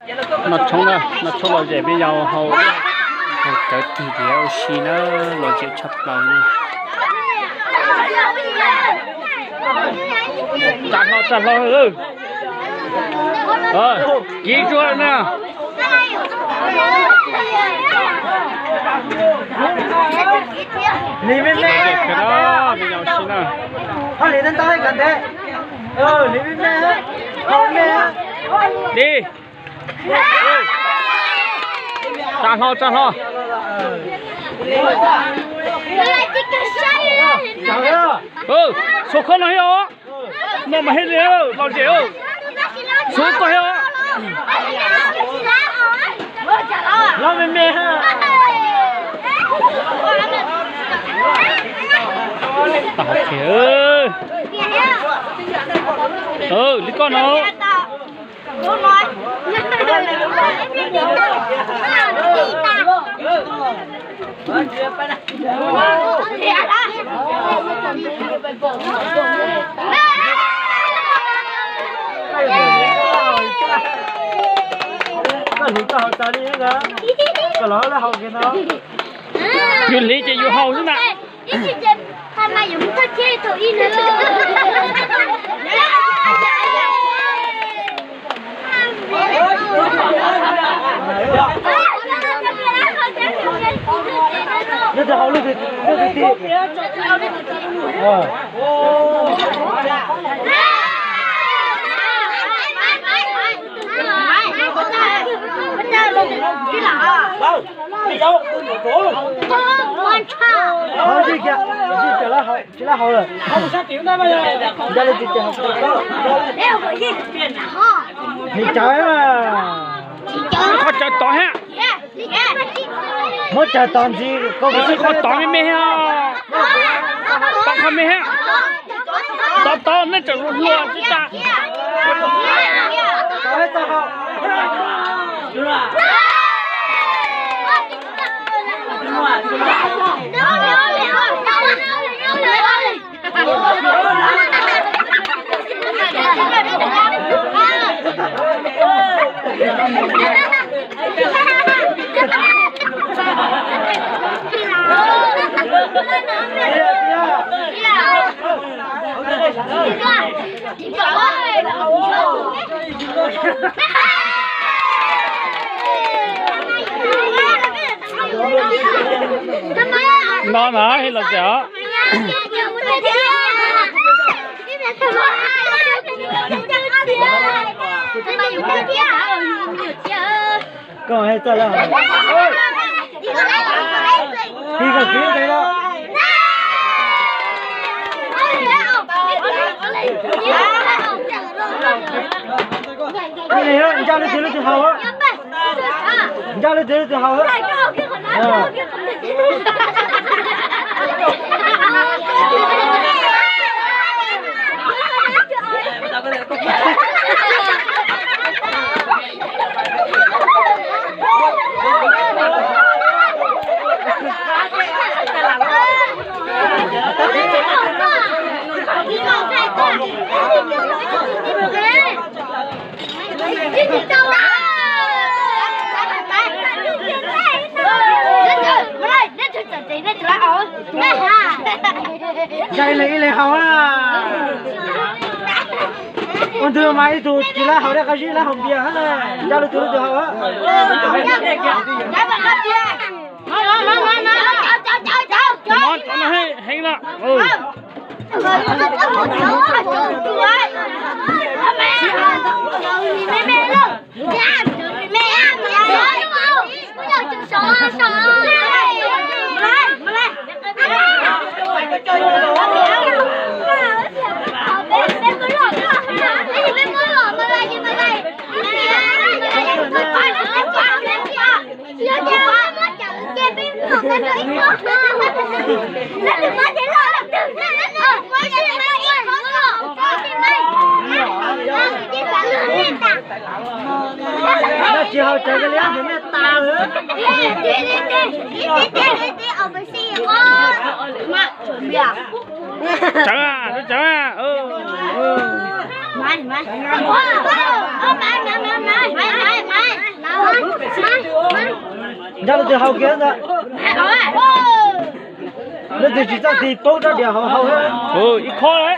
nó chống là dễ bây giờ hầu tới thì đéo xí nó là dễ chấp lòng chặt lo ừ rồi ghi chuột nè Lý Minh Mê cái đó bây giờ xí nè thôi Lý Tân tới gần thế Lý Minh Mê đi chặt lo ừ số không này hả mà hết rồi bao nhiêu số có hả lo Minh Mê ha tao kìa đi con nó có lý có hậu trả đi nữa có lỡ là hậu kia nóอยู่lý chỉอยู่hậu chứ nè Hai mai giống thất chế thổi in nữa. nóจะhậu luôn thì đi đâu cố luôn thôi kìa chỉ là hậu rồi không sát tiểu đó bây giờ ra lên chị thì trời mà khó chờ tỏi ha mất trời toàn gì có cái khó tỏi mấy ha tỏi không mấy ha tỏi nó trở luôn luôn chứ ta có hết sao không nó hay là chở còn hết sao đâu đi còn kiếm thấy đâu cái này đó anh cha lên từ hậu á anh cha lên từ hậu á đây lấy hậu á con đưa máy tụt chỉ là hậu đây cái gì là hậu bia hết này giao được từ hậu á nó hay là nó chỉ hậu chơi cái léo thì nó ta nữa chở à Ra được hậu kia ra. Nó thì chỉ ra thì bố ra điều hậu hết. Ừ, ít khó đấy.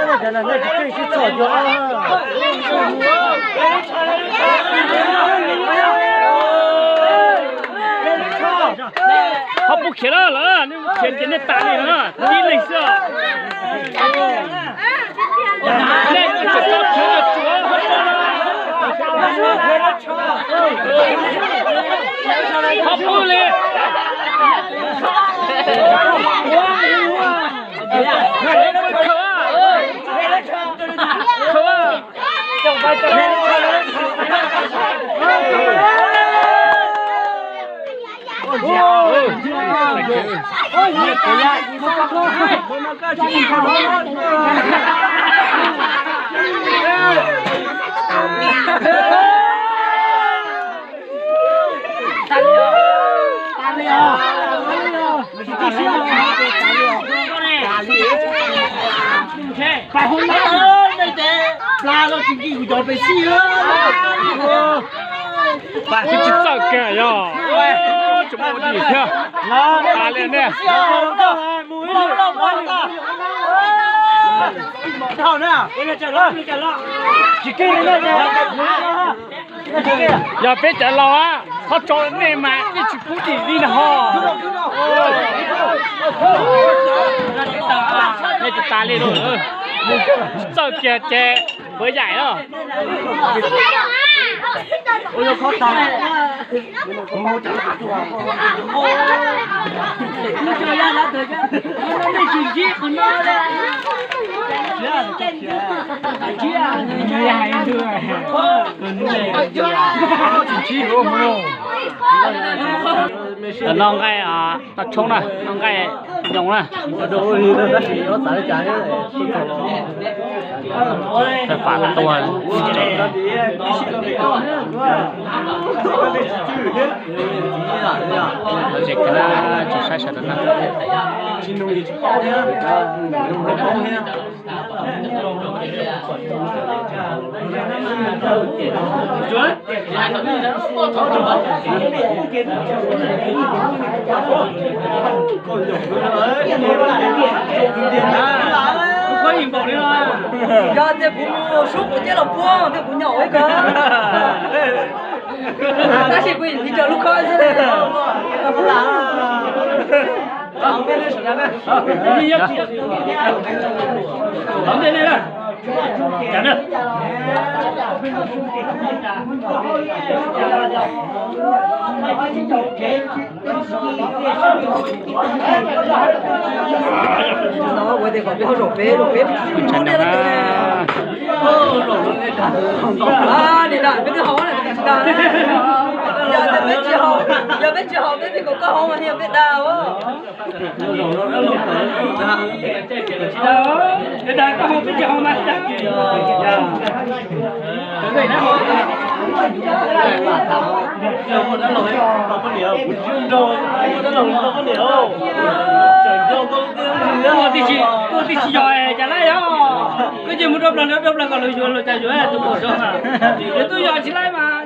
Nó thế này nó chỉ chơi chút trò cho. Họ不开了了，那天天的打你了，你累死了。那个就到天了，主要好不嘞？Phải hôm nay đây thế, là nó chỉ gì của phải xí nữa. Bạn chỉ sợ kẻ nhá. Chúng ta đi chưa? Ta lên nè. Thảo nè, đây là trả lo. Chỉ kia nữa nè. Giờ biết trả lo á, họ cho nên mà cái chỉ phú chỉ đi là họ. Đây chúng ta lên rồi. Sợ kẻ trẻ với giải đó. Ôi nó khó tao. Chơi ra đã tới cái. Nó đi chỉnh chi của nó đấy. Nong cái à, tập trung này, nong cái nhung này. Phải phạt cáiตัวdịch cái là chỉ sai sót đó. Có nhìn bộ đi rồi. Giờ thì cũng suốt của chế độc vuông thì cũng nhỏ ấy cơ. Ta chỉ quỳ thì chờ lúc coi thế này. Không là. Không biết đi sửa ra. Đi nhá. Không đi này. Chán được. Nó quay thì còn biết rổ bếp. Chân được à. À, đi lại biết cái hố này. Giờ biết chưa học biết thì có hố mà hiểu biết đào á. Cái đây có không biết chưa không mà. Cái này nó cô đi chỉ giỏi chả lại đó. Cái gì muốn đập là còn lùi chạy rồi tôi bỏ xong à. Để tôi giỏi chỉ lại mà.